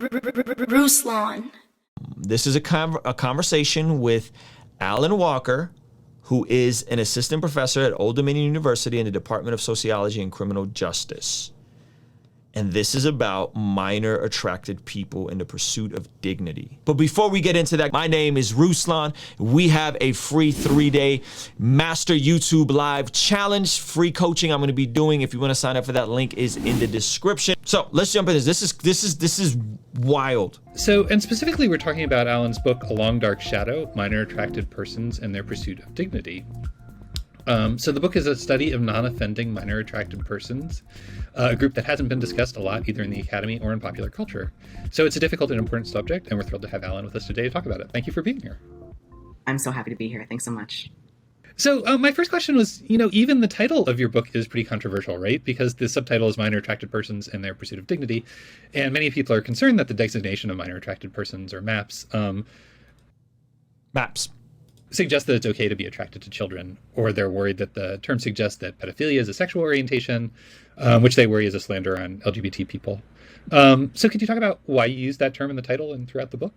Ruslan. This is a conversation with Alan Walker, who is an assistant professor at Old Dominion University in the Department of Sociology and Criminal Justice. And this is about minor attracted people in the pursuit of dignity. But before we get into that, my name is Ruslan. We have a free 3-day Master YouTube Live Challenge, free coaching I'm gonna be doing. If you wanna sign up for that, link is in the description. So let's jump into this. This is wild. So, and specifically, we're talking about Alan's book, A Long Dark Shadow, Minor Attracted Persons and Their Pursuit of Dignity. So the book is a study of non-offending minor attracted persons, a group that hasn't been discussed a lot either in the academy or in popular culture. So it's a difficult and important subject, and we're thrilled to have Alan with us today to talk about it. Thank you for being here. I'm so happy to be here. Thanks so much. So my first question was, even the title of your book is pretty controversial, right? Because the subtitle is Minor Attracted Persons and Their Pursuit of Dignity. And many people are concerned that the designation of minor attracted persons, or MAPS, suggests that it's okay to be attracted to children, or they're worried that the term suggests that pedophilia is a sexual orientation, which they worry is a slander on LGBT people. So could you talk about why you use that term in the title and throughout the book?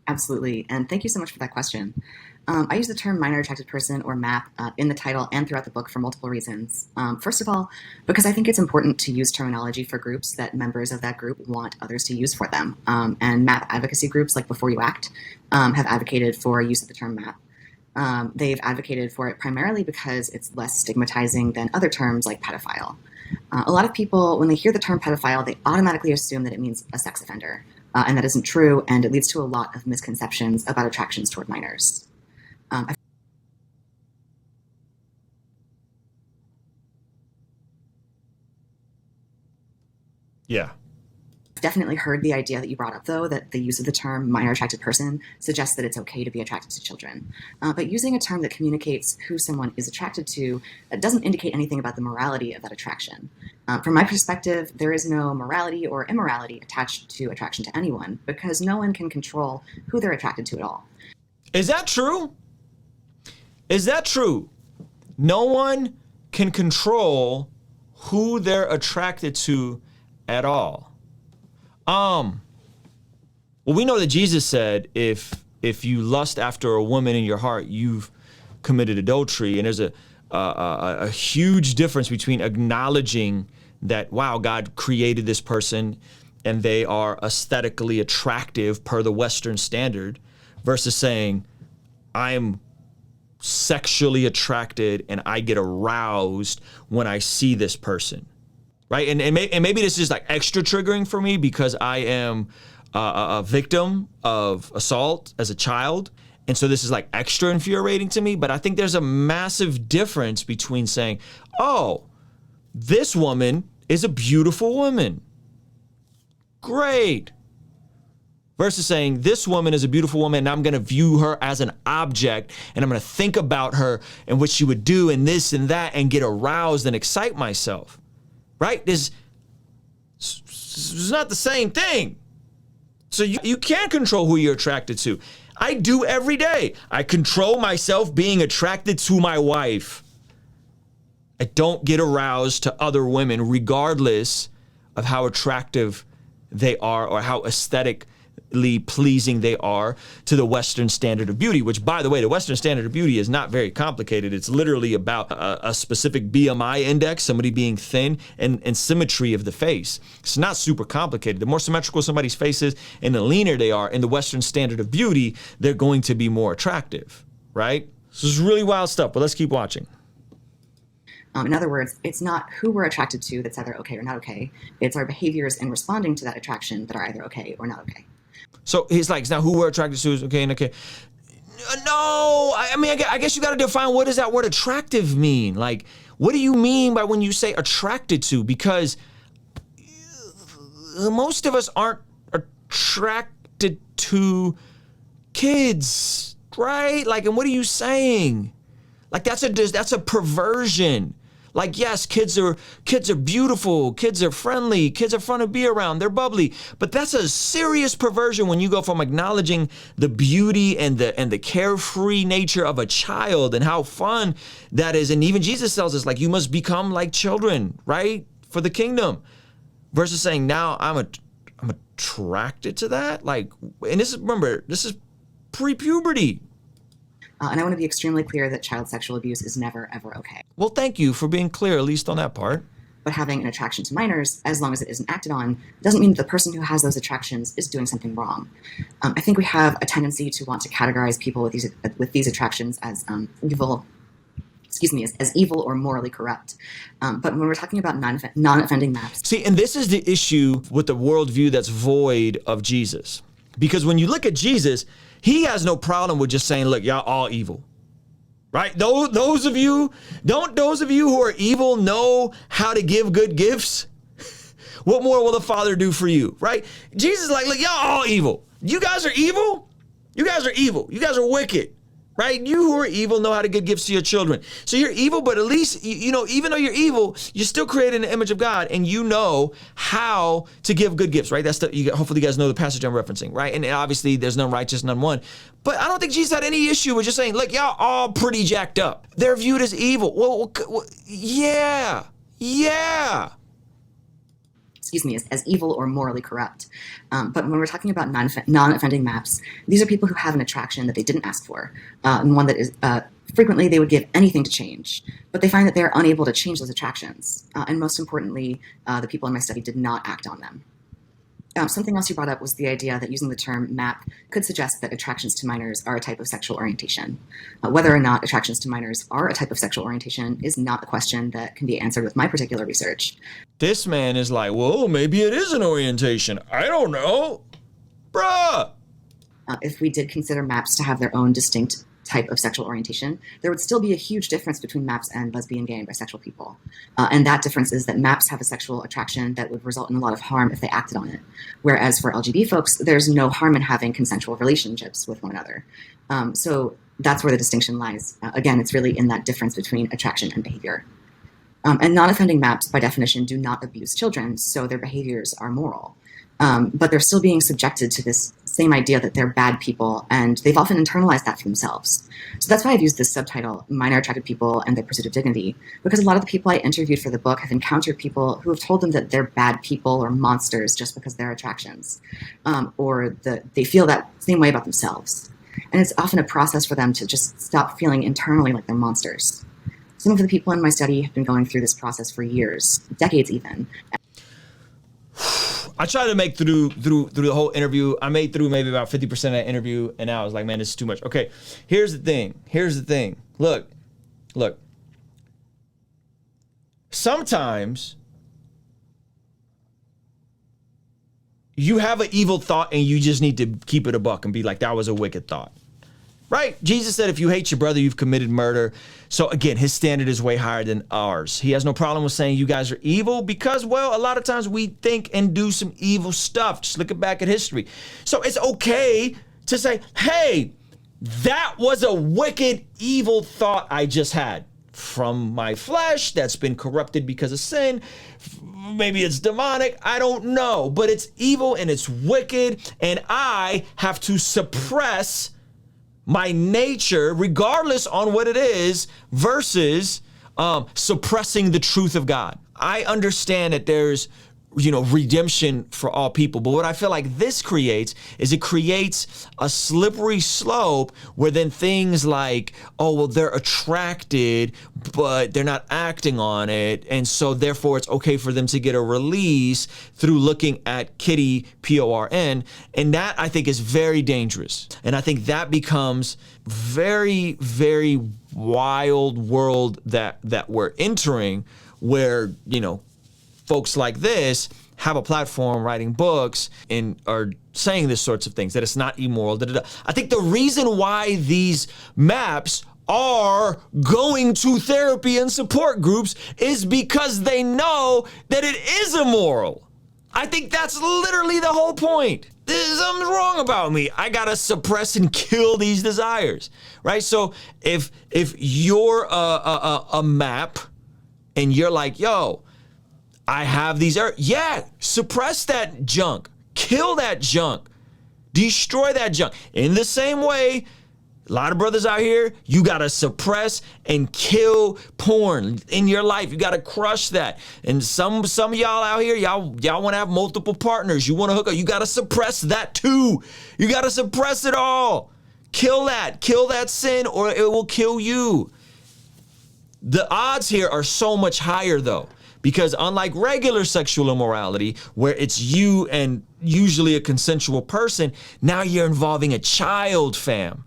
Absolutely. And thank you so much for that question. I use the term minor attracted person, or MAP, in the title and throughout the book for multiple reasons. First of all, because I think it's important to use terminology for groups that members of that group want others to use for them. And MAP advocacy groups like Before You Act have advocated for use of the term MAP. They've advocated for it primarily because it's less stigmatizing than other terms like pedophile. A lot of people, when they hear the term pedophile, they automatically assume that it means a sex offender. And that isn't true, and it leads to a lot of misconceptions about attractions toward minors. Yeah. I've definitely heard the idea that you brought up, though, that the use of the term minor attracted person suggests that it's okay to be attracted to children. But using a term that communicates who someone is attracted to doesn't indicate anything about the morality of that attraction. From my perspective, there is no morality or immorality attached to attraction to anyone, because no one can control who they're attracted to at all. Is that true? Is that true? No one can control who they're attracted to at all. Well, we know that Jesus said, if you lust after a woman in your heart, you've committed adultery. And there's a huge difference between acknowledging that, wow, God created this person and they are aesthetically attractive per the Western standard, versus saying, I am sexually attracted and I get aroused when I see this person. Right? And maybe this is like extra triggering for me because I am a victim of assault as a child. And so this is like extra infuriating to me. But I think there's a massive difference between saying, oh, this woman is a beautiful woman. Great. Versus saying, this woman is a beautiful woman and I'm going to view her as an object and I'm going to think about her and what she would do and this and that and get aroused and excite myself. Right? It's not the same thing. So you can't control who you're attracted to. I do every day. I control myself being attracted to my wife. I don't get aroused to other women regardless of how attractive they are or how aesthetically pleasing they are to the Western standard of beauty, which, by the way, the Western standard of beauty is not very complicated. It's literally about a specific BMI index, somebody being thin, and symmetry of the face. It's not super complicated. The more symmetrical somebody's face is and the leaner they are in the Western standard of beauty, they're going to be more attractive, right? This is really wild stuff, but let's keep watching. In other words, it's not who we're attracted to that's either okay or not okay. It's our behaviors in responding to that attraction that are either okay or not okay. So he's like, now who we're attracted to is okay and okay. No, I mean, I guess you got to define, what does that word attractive mean? Like, what do you mean by when you say attracted to? Because most of us aren't attracted to kids, right? Like, and what are you saying? Like, that's a perversion. Like, yes, kids are beautiful, kids are friendly, kids are fun to be around, they're bubbly. But that's a serious perversion when you go from acknowledging the beauty and the carefree nature of a child and how fun that is. And even Jesus tells us, like, you must become like children, right? For the kingdom. Versus saying, now I'm attracted to that? Like, and this is, remember, this is pre-puberty. And I want to be extremely clear that child sexual abuse is never, ever okay. Well, thank you for being clear, at least on that part. But having an attraction to minors, as long as it isn't acted on, doesn't mean that the person who has those attractions is doing something wrong. I think we have a tendency to want to categorize people with these attractions as evil. As evil or morally corrupt. But when we're talking about non-offending maps. See, and this is the issue with the worldview that's void of Jesus. Because when you look at Jesus, he has no problem with just saying, look, y'all all evil. Right? Those of you who are evil know how to give good gifts? What more will the Father do for you? Right? Jesus is like, look, y'all all evil. You guys are evil? You guys are evil. You guys are wicked. Right? You who are evil know how to give gifts to your children. So you're evil, but at least, you know, even though you're evil, you're still created in the image of God, and you know how to give good gifts, right? That's hopefully you guys know the passage I'm referencing, right? And obviously there's none righteous, none one. But I don't think Jesus had any issue with just saying, look, y'all all pretty jacked up. They're viewed as evil. Well, yeah. As evil or morally corrupt. But when we're talking about non-offending maps, these are people who have an attraction that they didn't ask for, and one that is frequently they would give anything to change, but they find that they're unable to change those attractions. And most importantly, the people in my study did not act on them. Something else you brought up was the idea that using the term map could suggest that attractions to minors are a type of sexual orientation. Whether or not attractions to minors are a type of sexual orientation is not a question that can be answered with my particular research. This man is like, well, maybe it is an orientation. I don't know. Bruh. If we did consider maps to have their own distinct type of sexual orientation, there would still be a huge difference between maps and lesbian, gay, and bisexual people. And that difference is that maps have a sexual attraction that would result in a lot of harm if they acted on it. Whereas for LGBT folks, there's no harm in having consensual relationships with one another. So that's where the distinction lies. Again, it's really in that difference between attraction and behavior. And non-offending maps, by definition, do not abuse children, so their behaviors are moral. But they're still being subjected to this same idea that they're bad people, and they've often internalized that for themselves. So that's why I've used this subtitle, Minor Attracted People and Their Pursuit of Dignity, because a lot of the people I interviewed for the book have encountered people who have told them that they're bad people or monsters just because they're attractions, or that they feel that same way about themselves. And it's often a process for them to just stop feeling internally like they're monsters. Some of the people in my study have been going through this process for years, decades even. I tried to make through the whole interview. I made through maybe about 50% of that interview, and now I was like, man, this is too much. Okay, here's the thing. Look. Sometimes you have an evil thought and you just need to keep it a buck and be like, that was a wicked thought. Right? Jesus said, if you hate your brother, you've committed murder. So again, his standard is way higher than ours. He has no problem with saying you guys are evil because, well, a lot of times we think and do some evil stuff. Just look back at history. So it's okay to say, hey, that was a wicked, evil thought I just had from my flesh that's been corrupted because of sin. Maybe it's demonic. I don't know. But it's evil and it's wicked. And I have to suppress my nature, regardless on what it is, versus suppressing the truth of God. I understand that there's, redemption for all people. But what I feel like this creates is it creates a slippery slope where then things like, oh, well, they're attracted, but they're not acting on it. And so therefore it's okay for them to get a release through looking at Kitty, P-O-R-N. And that I think is very dangerous. And I think that becomes very, very wild world that we're entering where, folks like this have a platform writing books and are saying this sorts of things, that it's not immoral. I think the reason why these maps are going to therapy and support groups is because they know that it is immoral. I think that's literally the whole point. Something's wrong about me. I gotta suppress and kill these desires, right? So if you're a map and you're like, yo, I have these suppress that junk, kill that junk, destroy that junk. In the same way A lot of brothers out here, you gotta suppress and kill porn in your life. You gotta crush that. And some of y'all out here, y'all wanna have multiple partners. You wanna hook up, you gotta suppress that too. You gotta suppress it all. Kill that sin, or it will kill you. The odds here are so much higher though, because unlike regular sexual immorality, where it's you and usually a consensual person, now you're involving a child, fam.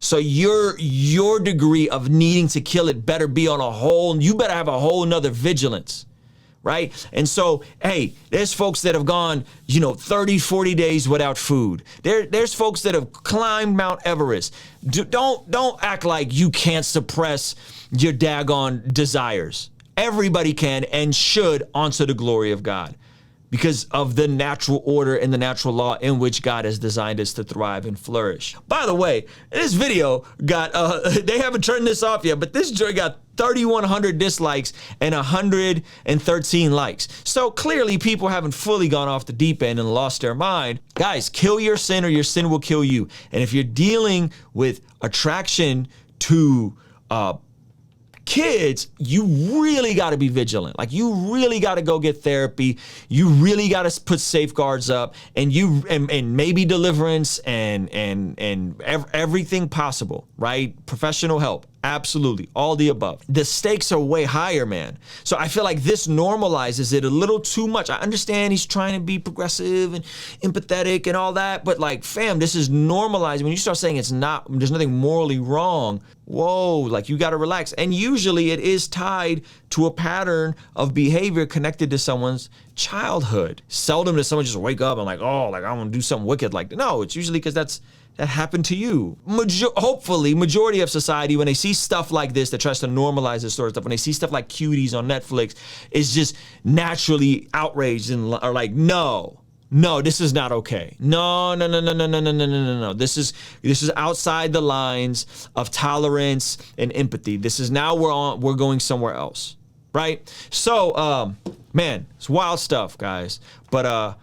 So your degree of needing to kill it better be on a whole, you better have a whole nother vigilance, right? And so, hey, there's folks that have gone, 30, 40 days without food. There's folks that have climbed Mount Everest. Don't act like you can't suppress your daggone desires. Everybody can and should answer the glory of God, because of the natural order and the natural law in which God has designed us to thrive and flourish. By the way, this video got, they haven't turned this off yet, but this joint got 3,100 dislikes and 113 likes. So clearly people haven't fully gone off the deep end and lost their mind. Guys, kill your sin or your sin will kill you. And if you're dealing with attraction to kids, you really got to be vigilant. Like, you really got to go get therapy. You really got to put safeguards up, and maybe deliverance and everything possible, right? Professional help. Absolutely. All the above. The stakes are way higher, man. So I feel like this normalizes it a little too much. I understand he's trying to be progressive and empathetic and all that, but like, fam, this is normalized. When you start saying there's nothing morally wrong, whoa, like, you got to relax. And usually it is tied to a pattern of behavior connected to someone's childhood. Seldom does someone just wake up and like, oh, like, I want to do something wicked like that. No, it's usually because that happened to you. Hopefully, majority of society, when they see stuff like this that tries to normalize this sort of stuff, when they see stuff like Cuties on Netflix, is just naturally outraged and are like, no, this is not okay. No. This is outside the lines of tolerance and empathy. This is now we're going somewhere else, right? So, man, it's wild stuff, guys. But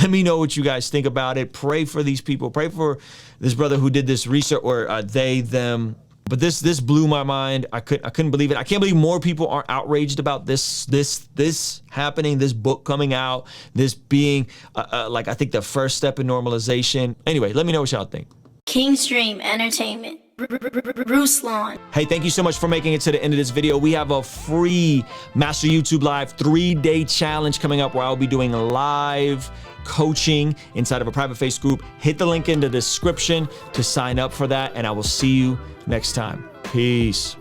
let me know what you guys think about it. Pray for these people. Pray for this brother who did this research, or they, them. But this blew my mind. I couldn't believe it. I can't believe more people aren't outraged about this happening, this book coming out, this being like, I think the first step in normalization. Anyway, let me know what y'all think. Kingstream Entertainment. Ruslan. Hey, thank you so much for making it to the end of this video. We have a free Master YouTube Live 3-day challenge coming up where I'll be doing live coaching inside of a private Facebook group. Hit the link in the description to sign up for that, and I will see you next time. Peace.